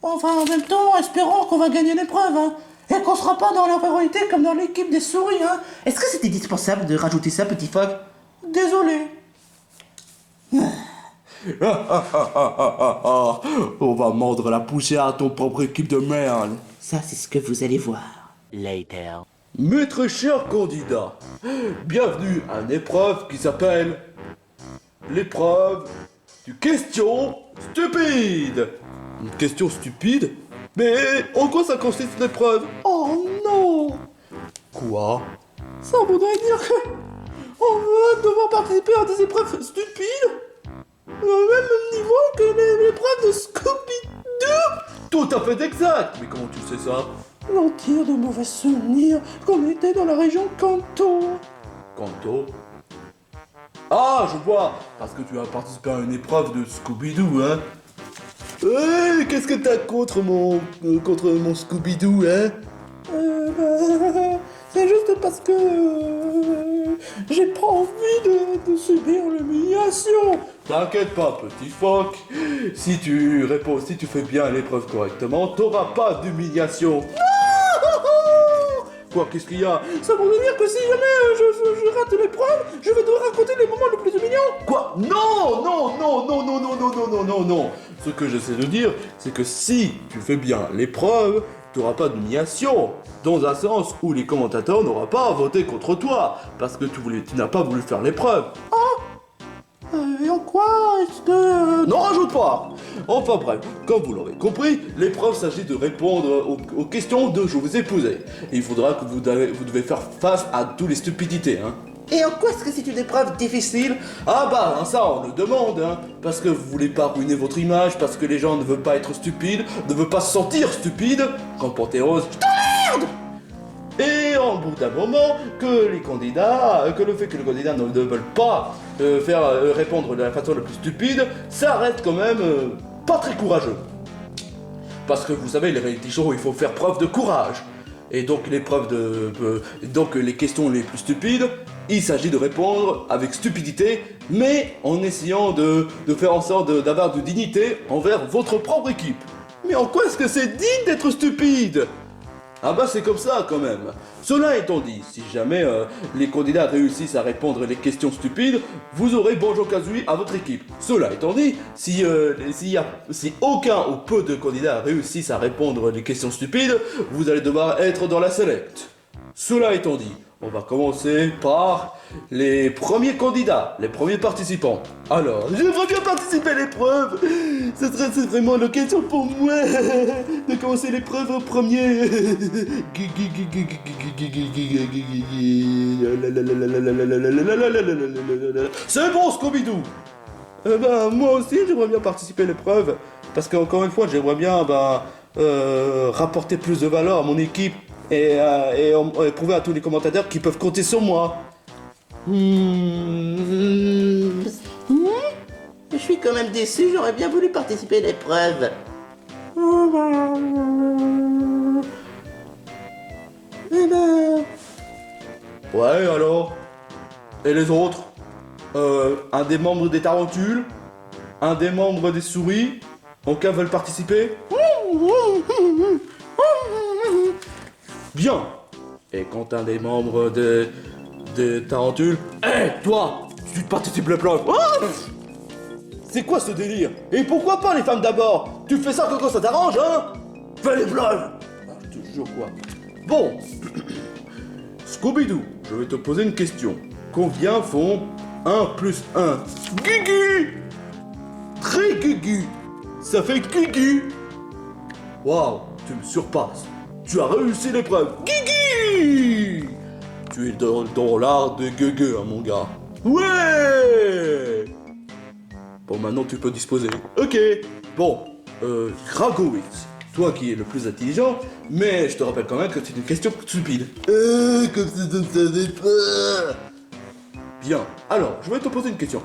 Enfin, en même temps, espérons qu'on va gagner l'épreuve, hein. Et qu'on sera pas dans l'infériorité comme dans l'équipe des souris, hein. Est-ce que c'était indispensable de rajouter ça, petit Fogg? Désolé. On va mordre la poussière à ton propre équipe de merde. Ça, c'est ce que vous allez voir. Later. Mes très chers candidats, bienvenue à une épreuve qui s'appelle l'épreuve du question stupide. Une question stupide? Mais en quoi ça consiste l'épreuve? Oh non! Quoi? Ça voudrait dire que on va devoir participer à des épreuves stupides au même niveau que l'épreuve de Scooby-Doo? Tout à fait exact! Mais comment tu sais ça? L'on tire de mauvais souvenirs qu'on était dans la région Kanto. Kanto? Ah, je vois! Parce que tu as participé à une épreuve de Scooby-Doo, hein? Qu'est-ce que t'as contre mon Scooby-Doo, hein? C'est juste parce que j'ai pas envie de subir l'humiliation. T'inquiète pas, petit phoque. Si tu fais bien l'épreuve correctement, t'auras pas d'humiliation. Quoi, qu'est-ce qu'il y a? Ça veut dire que si jamais je rate l'épreuve, je vais devoir raconter les moments les plus humiliants. Quoi? Non, non, non, non, non, non, non, non, non, non, non. Ce que j'essaie de dire, c'est que si tu fais bien l'épreuve, t'auras pas d'humiliation. Dans un sens où les commentateurs n'auront pas à voter contre toi, parce que tu n'as pas voulu faire l'épreuve. Et en quoi est-ce que... Non, rajoute pas. Enfin bref, comme vous l'aurez compris, l'épreuve s'agit de répondre aux questions de je vous ai posées. Et il faudra que vous devez faire face à toutes les stupidités, hein. Et en quoi est-ce que c'est une épreuve difficile? Ah bah, hein, ça on le demande, hein. Parce que vous voulez pas ruiner votre image, parce que les gens ne veulent pas être stupides, ne veulent pas se sentir stupides. Quand Panthéros, je t'emmerde. Et en bout d'un moment, que le fait que les candidats ne veulent pas répondre de la façon la plus stupide, ça reste quand même pas très courageux. Parce que vous savez, les reality shows, il faut faire preuve de courage. Et donc donc les questions les plus stupides, il s'agit de répondre avec stupidité, mais en essayant de faire en sorte d'avoir de dignité envers votre propre équipe. Mais en quoi est-ce que c'est digne d'être stupide? Ah bah c'est comme ça quand même. Cela étant dit, si jamais les candidats réussissent à répondre les questions stupides, vous aurez Banjo Kazooie à votre équipe. Cela étant dit, si aucun ou peu de candidats réussissent à répondre les questions stupides, vous allez devoir être dans la select. Cela étant dit, on va commencer par les premiers candidats, les premiers participants. Alors, j'aimerais bien participer à l'épreuve. C'est vraiment l'occasion pour moi de commencer l'épreuve en premier. C'est bon, Scooby-Doo. Moi aussi, j'aimerais bien participer à l'épreuve. Parce qu'encore une fois, j'aimerais bien rapporter plus de valeur à mon équipe. Et prouver à tous les commentateurs qu'ils peuvent compter sur moi. Je suis quand même déçu, j'aurais bien voulu participer à l'épreuve. Ouais, alors? Et les autres? Un des membres des tarentules? Un des membres des souris? En cas veulent participer? Bien. Et quand un des membres des tarentules... Hé, toi! Tu participes à l'épreuve. C'est quoi ce délire? Et pourquoi pas les femmes d'abord? Tu fais ça quand ça t'arrange, hein? Fais l'épreuve! Je te jure quoi. Bon. Scooby-Doo, je vais te poser une question. Combien font 1 plus 1? Gugu! Très Gugu! Ça fait Gugu! Waouh, tu me surpasses. Tu as réussi l'épreuve. Gugu! Tu es dans l'art de Gugu, hein, mon gars. Ouais! Bon, maintenant tu peux disposer. Ok. Bon, Gragowitz, toi qui es le plus intelligent, mais je te rappelle quand même que c'est une question stupide. Comme si je ne savais pas. Bien. Alors, je vais te poser une question.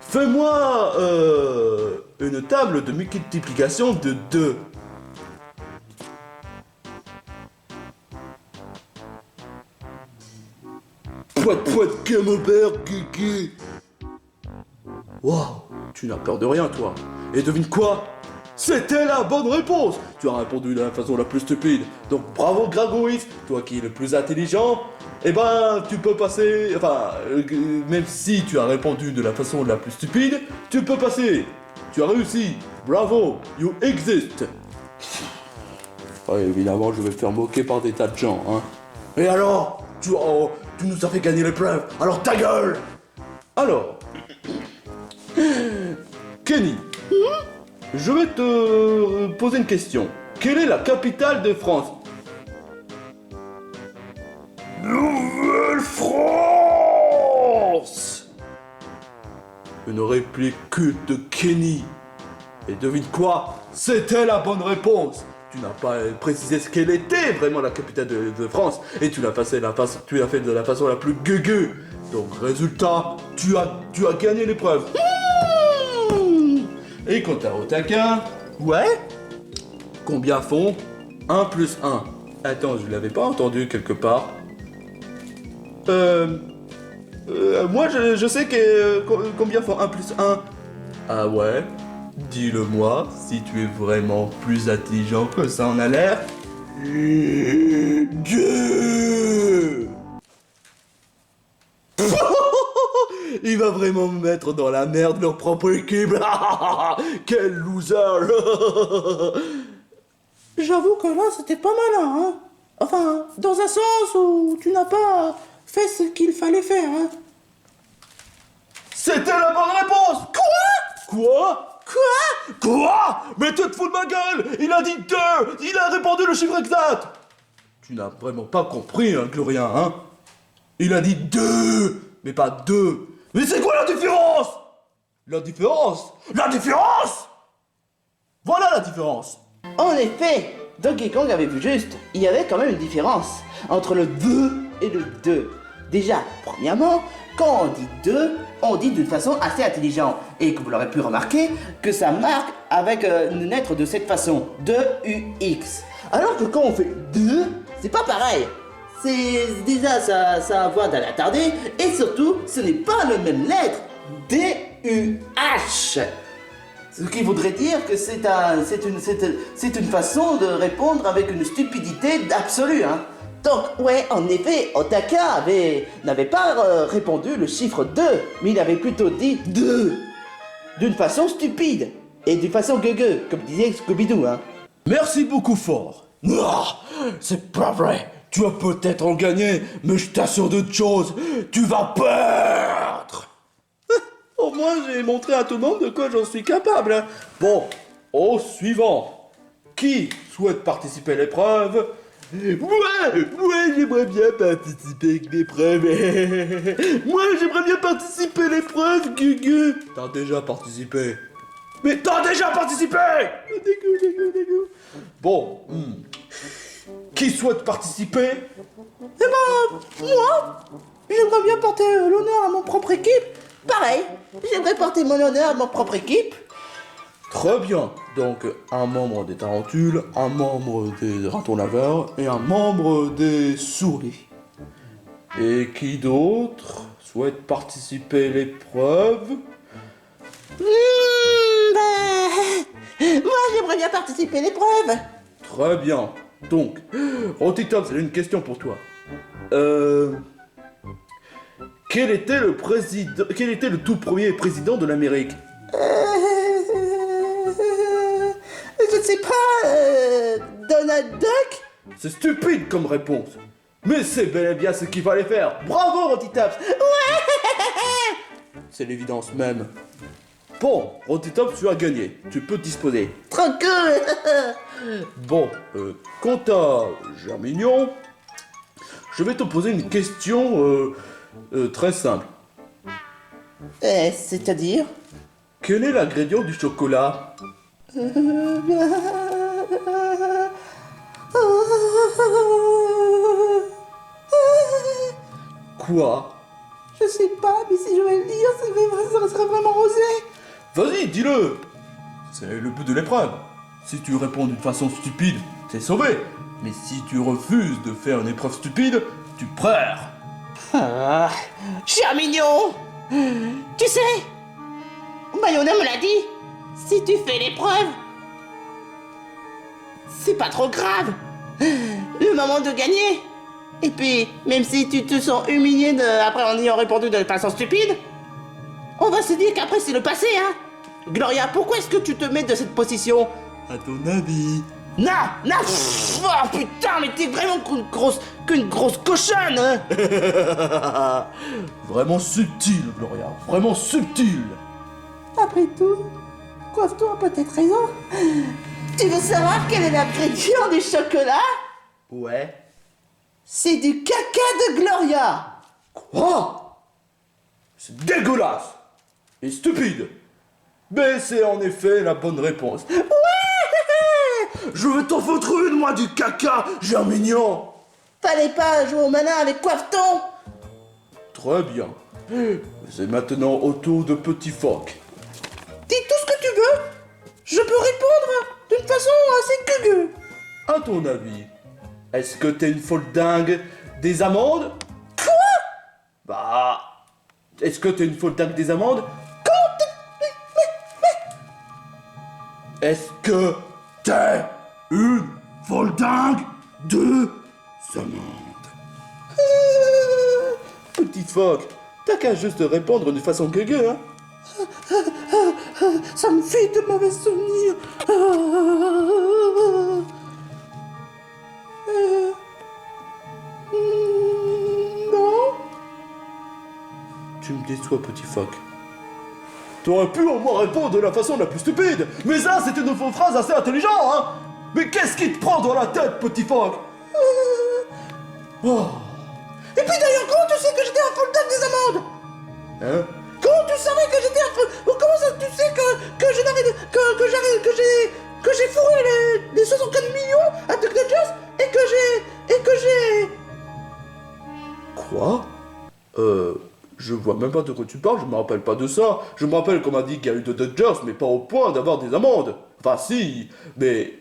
Fais-moi une table de multiplication de 2. Poit camembert, Gugu. Waouh, tu n'as peur de rien, toi. Et devine quoi? C'était la bonne réponse. Tu as répondu de la façon la plus stupide. Donc bravo Gragowitz, toi qui es le plus intelligent. Eh ben, tu peux passer... Enfin, même si tu as répondu de la façon la plus stupide, tu peux passer. Tu as réussi. Bravo, you exist. Ouais, évidemment, je vais me faire moquer par des tas de gens, hein. Et alors, tu nous as fait gagner l'épreuve, alors ta gueule. Alors, Kenny, je vais te poser une question. Quelle est la capitale de France? Nouvelle-France. Une réplique culte de Kenny. Et devine quoi? C'était la bonne réponse. Tu n'as pas précisé ce qu'elle était vraiment la capitale de France. Et tu l'as fait de la façon la plus gueule. Donc résultat, tu as gagné l'épreuve. Et quant à Otakin, ouais? Combien font 1 plus 1? Attends, je l'avais pas entendu quelque part. Moi je sais que combien font 1 plus 1? Ah ouais? Dis-le-moi si tu es vraiment plus intelligent que ça en a l'air. Dieu! Il va vraiment me mettre dans la merde leur propre équipe. Quel loser. J'avoue que là, c'était pas malin, hein. Enfin, dans un sens où tu n'as pas fait ce qu'il fallait faire, hein. C'était la bonne réponse. Quoi? Quoi? Mais tu te fous de ma gueule! Il a dit 2! Il a répondu le chiffre exact! Tu n'as vraiment pas compris, hein, Glorien, hein? Il a dit 2! Mais pas 2! Mais c'est quoi la différence? La différence? Voilà la différence! En effet, Donkey Kong avait vu juste. Il y avait quand même une différence entre le 2 et le 2. Déjà, premièrement, quand on dit 2, on dit d'une façon assez intelligente. Et que vous l'aurez pu remarquer, que ça marque avec une lettre de cette façon, 2UX. Alors que quand on fait 2, c'est pas pareil. C'est déjà ça a voix d'aller attarder, et surtout, ce n'est pas la même lettre, DUH. Ce qui voudrait dire que c'est une façon de répondre avec une stupidité absolue, hein. Donc, ouais, en effet, Otaka n'avait pas répondu le chiffre 2, mais il avait plutôt dit 2. D'une façon stupide. Et d'une façon gueugue, comme disait Scooby-Doo, hein. Merci beaucoup, Fort. Ah, c'est pas vrai. Tu vas peut-être en gagner, mais je t'assure d'une chose, tu vas perdre. Au moins, j'ai montré à tout le monde de quoi j'en suis capable, hein. Bon, au suivant. Qui souhaite participer à l'épreuve? Ouais, j'aimerais bien participer à l'épreuve. Moi, j'aimerais bien participer à l'épreuve, Gugu. T'as déjà participé. Mais t'as déjà participé. Dégoût. Bon, qui souhaite participer? Eh ben, moi, j'aimerais bien porter l'honneur à mon propre équipe. Pareil, j'aimerais porter mon honneur à mon propre équipe. Très bien. Donc, un membre des tarentules, un membre des ratons laveurs et un membre des souris. Et qui d'autre souhaite participer à l'épreuve? Moi, j'aimerais bien participer à l'épreuve. Très bien. Donc, Rotitop, c'est une question pour toi. Quel était le tout premier président de l'Amérique? Je ne sais pas, Donald Duck? C'est stupide comme réponse. Mais c'est bel et bien ce qu'il fallait faire. Bravo, Rotitops. Ouais. C'est l'évidence même. Bon, Rotitops, tu as gagné. Tu peux te disposer. Tranquille. Bon, quant à Germignon, je vais te poser une question très simple. C'est-à-dire? Quel est l'ingrédient du chocolat? Quoi? Je sais pas, mais si je vais le dire, ça serait vraiment osé. Vas-y, dis-le. C'est le but de l'épreuve. Si tu réponds d'une façon stupide, t'es sauvé. Mais si tu refuses de faire une épreuve stupide, tu perds. Ah, cher mignon, tu sais, Bayona me l'a dit, si tu fais l'épreuve, c'est pas trop grave. Le moment de gagner. Et puis, même si tu te sens humilié après en ayant répondu de façon stupide, on va se dire qu'après c'est le passé, hein. Gloria, pourquoi est-ce que tu te mets de cette position? À ton avis? Non, oh putain, mais t'es vraiment qu'une grosse cochonne, hein. Vraiment subtil, Gloria. Vraiment subtil. Après tout, Coiffeton a peut-être raison. Tu veux savoir quel est l'ingrédient du chocolat? Ouais. C'est du caca de Gloria. Quoi? C'est dégueulasse et stupide. Mais c'est en effet la bonne réponse. Ouais. Je vais t'en foutre une, moi, du caca, Germignon. Fallait pas jouer au malin avec Coiffeton. Très bien. C'est maintenant au tour de Petit Phoque. Dis tout ce que tu veux. Je peux répondre d'une façon assez gueugue. À ton avis, est-ce que t'es une folle dingue des amandes? Quoi? Bah... Est-ce que t'es une folle dingue des amandes? Est-ce que t'es une folle dingue de amandes? Petit phoque, t'as qu'à juste répondre de façon gueugue, hein? Ça me fait de mauvais souvenirs. Non. Tu me déçois, petit phoque. T'aurais pu au moins répondre de la façon la plus stupide. Mais ça, c'était une phrase assez intelligente, hein. Mais qu'est-ce qui te prend dans la tête, petit phoque? Oh. Et puis d'ailleurs, comment tu sais que j'étais un soldat des amendes? Hein? Comment tu savais que j'étais un... Comment ça tu sais que je n'arrive... que j'ai fourré les 64 millions à Duck Dodgers et que j'ai... Quoi? Je vois même pas de quoi tu parles, je me rappelle pas de ça. Je me rappelle qu'on m'a dit qu'il y a eu de Dodgers, mais pas au point d'avoir des amendes. Enfin si, mais...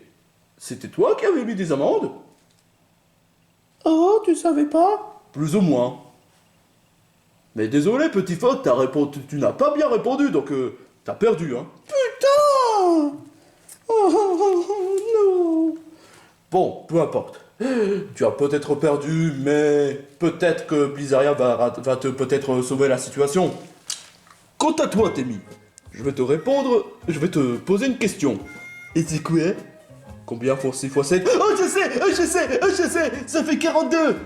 C'était toi qui avais mis des amendes? Oh, tu savais pas? Plus ou moins. Mais désolé, petit phoque, tu n'as pas bien répondu, donc t'as perdu, hein. Putain! Oh, non! Bon, peu importe. Tu as peut-être perdu, mais peut-être que Blizzaria va te peut-être sauver la situation. Quant à toi, Temi, je vais te poser une question. Et c'est quoi? Combien font 6 x 7? Oh, je sais, ça fait 42!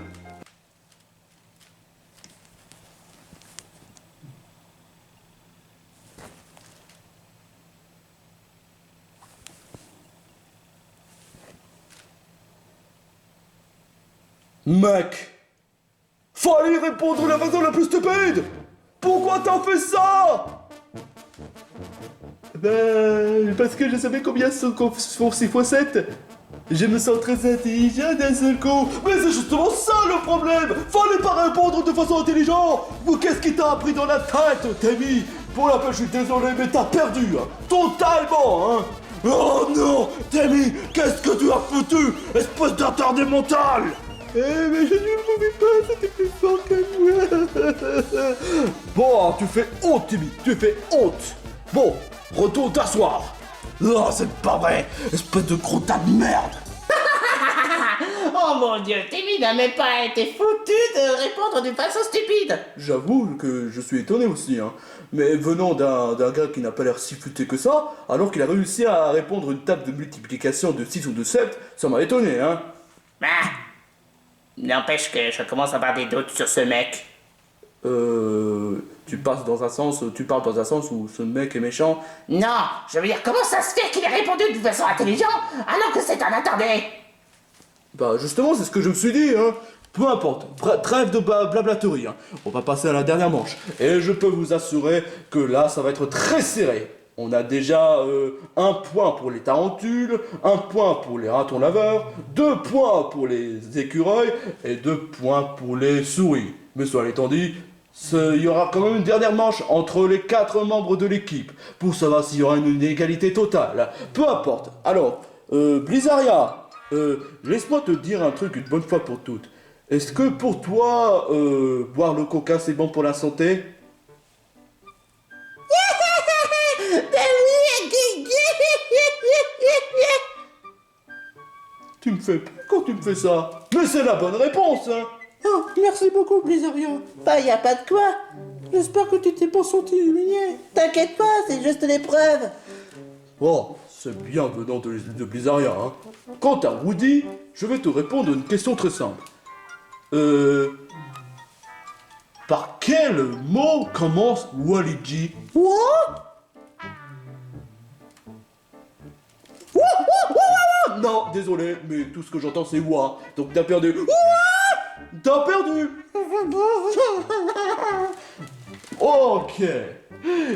Mec! Fallait répondre de la façon la plus stupide! Pourquoi t'as fait ça? Ben, parce que je savais combien font 6 x 7. Je me sens très intelligent d'un seul coup. Mais c'est justement ça le problème! Fallait pas répondre de façon intelligente! Ou qu'est-ce qui t'a appris dans la tête, Tammy? Pour la peine, je suis désolé, mais t'as perdu, hein! Totalement, hein! Oh non! Tammy, qu'est-ce que tu as foutu? Espèce d'attardé mental! Eh mais je ne pouvais pas, c'était plus fort que moi. Bon, tu fais honte, Timmy, tu fais honte. Bon, retourne t'asseoir. Non, c'est pas vrai, espèce de gros tas de merde. Oh mon Dieu, Timmy n'a même pas été foutu de répondre d'une façon stupide. J'avoue que je suis étonné aussi, hein. Mais venant d'un gars qui n'a pas l'air si futé que ça, alors qu'il a réussi à répondre une table de multiplication de 6 ou de 7, ça m'a étonné, hein. Bah, n'empêche que je commence à avoir des doutes sur ce mec. Tu parles dans un sens où ce mec est méchant. Non, je veux dire, comment ça se fait qu'il ait répondu d'une façon intelligente alors que c'est un attardé? Bah justement, c'est ce que je me suis dit, hein. Peu importe, trêve de blablaterie, hein. On va passer à la dernière manche. Et je peux vous assurer que là, ça va être très serré. On a déjà 1 point pour les tarentules, 1 point pour les ratons laveurs, 2 points pour les écureuils et 2 points pour les souris. Mais cela étant dit, il y aura quand même une dernière manche entre les 4 membres de l'équipe pour savoir s'il y aura une égalité totale. Peu importe. Alors, Blizzaria, laisse-moi te dire un truc une bonne fois pour toutes. Est-ce que pour toi, boire le coca c'est bon pour la santé? Tu me fais peur quand tu me fais ça. Mais c'est la bonne réponse, hein. Oh, merci beaucoup, Blizzaria. Bah, y a pas de quoi. J'espère que tu t'es pas senti humilié. T'inquiète pas, c'est juste l'épreuve. Oh, c'est bien venant de Blizzaria, hein. Quant à Woody, je vais te répondre à une question très simple. Par quel mot commence Waluigi? What? Non, désolé, mais tout ce que j'entends c'est Wa. Donc t'as perdu. Ouah, t'as perdu. Ok,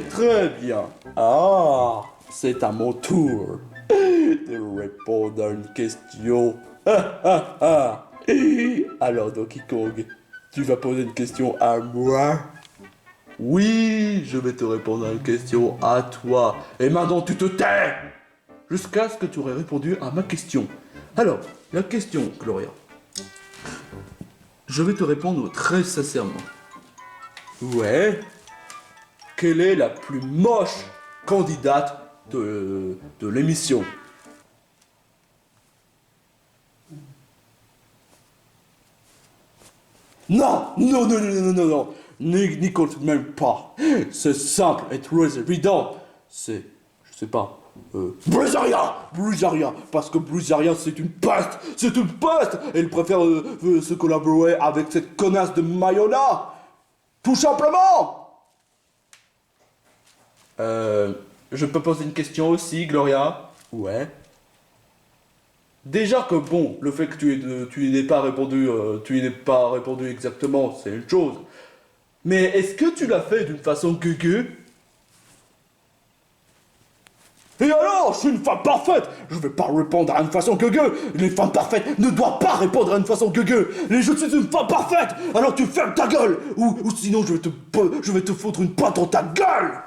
très bien. Ah, c'est à mon tour de répondre à une question. Alors Donkey Kong, tu vas poser une question à moi? Oui, je vais te répondre à une question à toi. Et maintenant tu te tais jusqu'à ce que tu aurais répondu à ma question. Alors, la question, Gloria. Je vais te répondre très sincèrement. Ouais. Quelle est la plus moche candidate de l'émission? Non, non, non, non, non, non, non. N'y compte même pas. C'est simple et très évident. C'est, je sais pas. Blizzaria, parce que Blizzaria c'est une peste, elle préfère se collaborer avec cette connasse de Mayona, tout simplement. Je peux poser une question aussi, Gloria? Ouais. Déjà que bon, le fait que tu n'aies pas répondu exactement, c'est une chose. Mais est-ce que tu l'as fait d'une façon gueule? Et alors, je suis une femme parfaite. Je vais pas répondre à une façon gueule. Les femmes parfaites ne doivent pas répondre à une façon gueule. Et je suis une femme parfaite. Alors tu fermes ta gueule. Ou sinon je vais te foutre une patte dans ta gueule.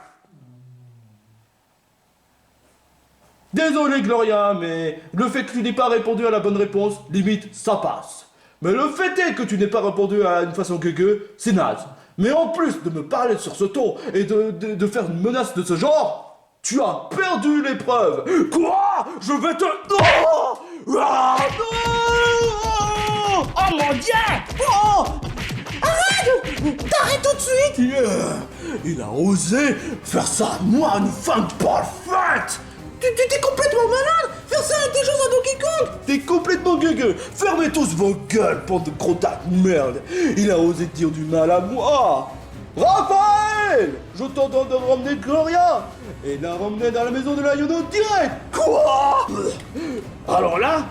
Désolé Gloria, mais le fait que tu n'aies pas répondu à la bonne réponse, limite, ça passe. Mais le fait est que tu n'aies pas répondu à une façon gueule, c'est naze. Mais en plus de me parler sur ce ton et de faire une menace de ce genre, tu as perdu l'épreuve. Quoi? Je vais te... Oh, ah, non. Oh mon Dieu! Oh! Arrête! T'arrêtes tout de suite! Il a osé faire ça à moi, une femme parfaite. Tu t'es complètement malade! Faire ça avec des choses à Donkey Kong! T'es complètement gueugue. Fermez tous vos gueules, bande de gros tas de merde. Il a osé dire du mal à moi. Raphaël! Je t'entends de ramener Gloria et la ramener dans la maison de la Yono direct. Quoi? Alors là,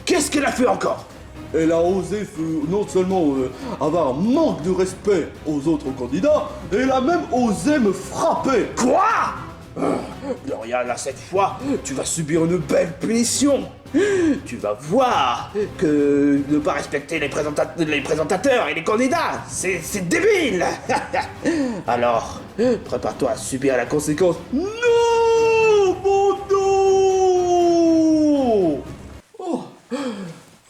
qu'est-ce qu'elle a fait encore? Elle a osé non seulement avoir un manque de respect aux autres candidats, elle a même osé me frapper. Quoi? Gloria, là, cette fois, tu vas subir une belle punition. Tu vas voir que ne pas respecter les présentateurs et les candidats, c'est débile. Alors, prépare-toi à subir la conséquence. Non, mon dos. Oh,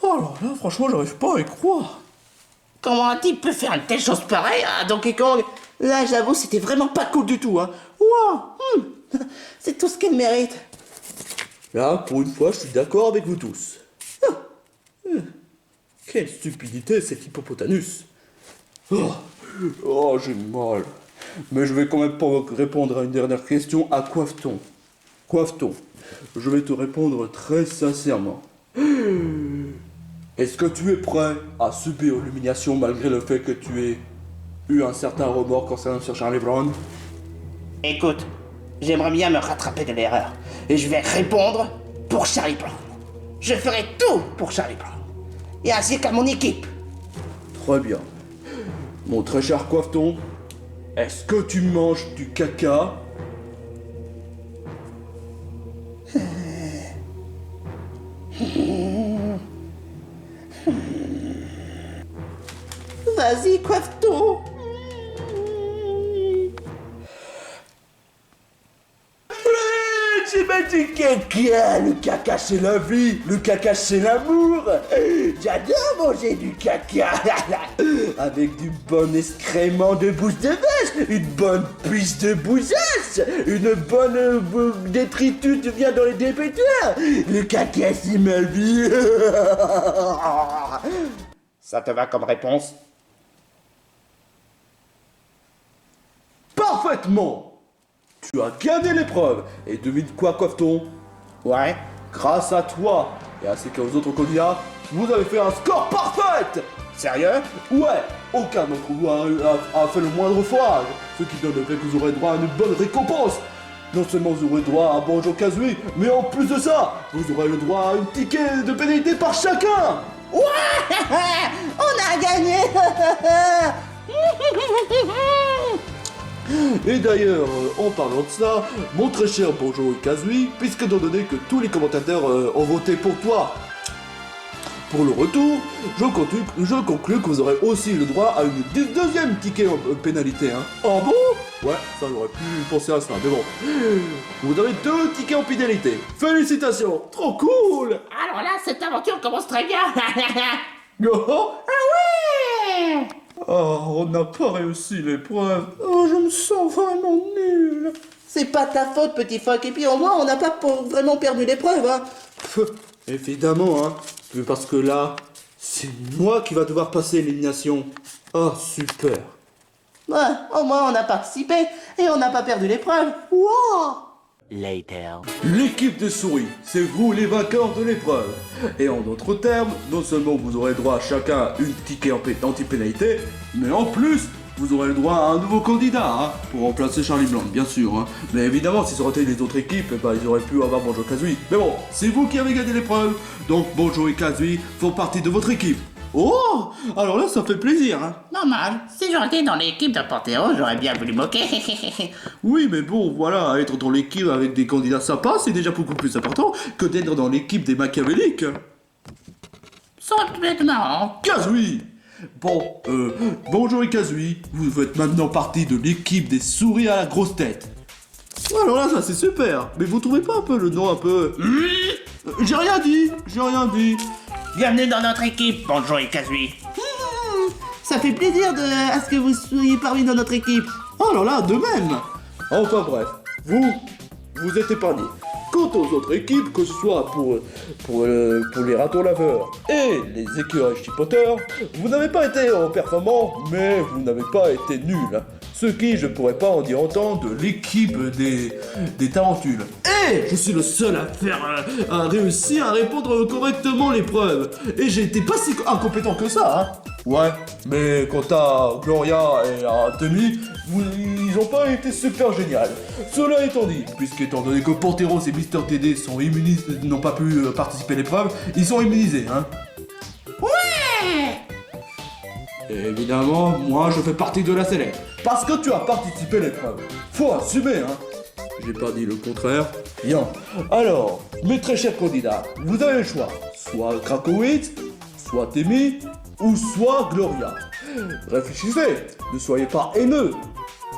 alors là, franchement, j'arrive pas à y croire. Comment un type peut faire une telle chose pareille à Donkey Kong? Là, j'avoue, c'était vraiment pas cool du tout, hein. Wow, c'est tout ce qu'elle mérite. Là, pour une fois, je suis d'accord avec vous tous. Quelle stupidité, cet hippopotamus. Oh, j'ai mal. Mais je vais quand même pas répondre à une dernière question. À Coifton? Coifton, je vais te répondre très sincèrement. Est-ce que tu es prêt à subir l'humiliation malgré le fait que tu aies eu un certain remords concernant Sir Charlie Brown? Écoute, j'aimerais bien me rattraper de l'erreur. Et je vais répondre pour Charlie Brown. Je ferai tout pour Charlie Brown. Et ainsi qu'à mon équipe. Très bien. Mon très cher Coifton, est-ce que tu manges du caca? Vas-y, Coifton. J'ai pas du caca, le caca c'est la vie, le caca c'est l'amour. J'adore manger du caca. Avec du bon excrément de bouche de vache, une bonne pisse de bousasse, une bonne détritus de viande dans les dépétoirs. Le caca c'est ma vie. Ça te va comme réponse? Parfaitement. Tu as gagné l'épreuve. Et devine quoi, Coifton? Ouais. Grâce à toi et ainsi qu'aux autres candidats, vous avez fait un score parfait. Sérieux? Ouais, aucun d'entre vous a fait le moindre forage, ce qui donne le fait que vous aurez droit à une bonne récompense. Non seulement vous aurez droit à Banjo-Kazooie, mais en plus de ça, vous aurez le droit à un ticket de pénalité par chacun. Ouais. On a gagné. Et d'ailleurs, en parlant de ça, mon très cher Banjo et Kazooie, puisque étant donné que tous les commentateurs ont voté pour toi, pour le retour, je conclus que vous aurez aussi le droit à une deuxième ticket en pénalité. Hein. Ah bon? Ouais, ça j'aurais pu penser à ça, mais bon. Vous avez 2 tickets en pénalité. Félicitations, trop cool. Alors là, cette aventure commence très bien. Oh, Ah ouais. oh, on n'a pas réussi l'épreuve. Oh, je me sens vraiment nul. C'est pas ta faute, petit phoque. Et puis au moins, on n'a pas vraiment perdu l'épreuve, hein. Évidemment, hein. Parce que là, c'est moi qui va devoir passer l'élimination. Ah, super. Ouais, au moins, on a participé et on n'a pas perdu l'épreuve. Wow. Later. L'équipe de souris, c'est vous les vainqueurs de l'épreuve. Et en d'autres termes, non seulement vous aurez droit à chacun une ticket anti-pénalité, mais en plus, vous aurez le droit à un nouveau candidat, hein, pour remplacer Charlie Blanc, bien sûr. Hein. Mais évidemment, si ça aurait été les autres équipes, eh ben, ils auraient pu avoir Bonjour et Kazooie. Mais bon, c'est vous qui avez gagné l'épreuve, donc Bonjour et Kazooie font partie de votre équipe. Oh, alors là, ça fait plaisir, hein. Normal, si j'aurais été dans l'équipe de Panthéon, j'aurais bien voulu moquer. Oui, mais bon, voilà, être dans l'équipe avec des candidats sympas, c'est déjà beaucoup plus important que d'être dans l'équipe des machiavéliques. Ça aurait pu être marrant. Kazooie! Bon, Bonjour et Kazooie, vous faites maintenant partie de l'équipe des souris à la grosse tête. Alors là, ça c'est super, mais vous trouvez pas un peu le nom un peu... J'ai rien dit. Bienvenue dans notre équipe, Bonjour et Kazooie. Ça fait plaisir à ce que vous soyez parmi dans notre équipe. Oh là là, de même. Enfin bref, vous êtes épargnés. Quant aux autres équipes, que ce soit pour les ratons laveurs et les écureuils chipoteurs, vous n'avez pas été performants, mais vous n'avez pas été nuls. Ce qui, je pourrais pas en dire autant de l'équipe des tarentules. Et je suis le seul à réussir à répondre correctement l'épreuve. Et j'ai été pas si incompétent que ça, hein. Ouais, mais quant à Gloria et à Demi, ils ont pas été super géniaux. Cela étant dit, puisqu'étant donné que Panteros et Mister TD sont n'ont pas pu participer à l'épreuve, ils sont immunisés, hein. Ouais. Et évidemment, moi je fais partie de la sélection. Parce que tu as participé à l'épreuve. Faut assumer, hein. J'ai pas dit le contraire. Bien. Alors, mes très chers candidats, vous avez le choix. Soit Krakowitz, soit Temi, ou soit Gloria. Réfléchissez, ne soyez pas haineux.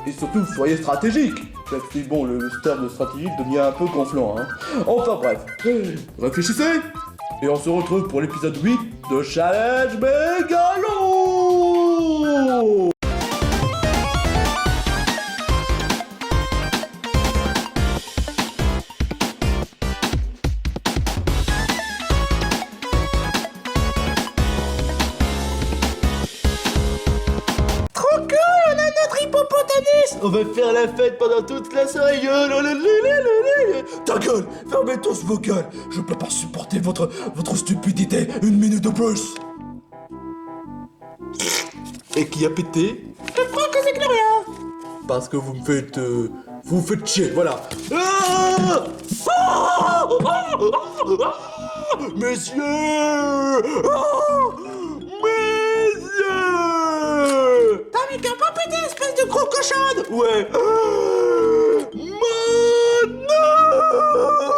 Et surtout, soyez stratégiques. Même si bon, le terme de stratégique devient un peu gonflant, hein. Enfin bref, réfléchissez. Et on se retrouve pour l'épisode 8 de Challenge Mégalo. On va faire la fête pendant toute la soirée. Ta gueule, fermez tous vos gueules. Je peux pas supporter votre stupidité une minute de plus. Et qui a pété? Je crois que c'est Gloria. Parce que vous me faites chier, voilà. Messieurs! T'as mis qu'un pas pété, espèce de gros cochonne. Ouais.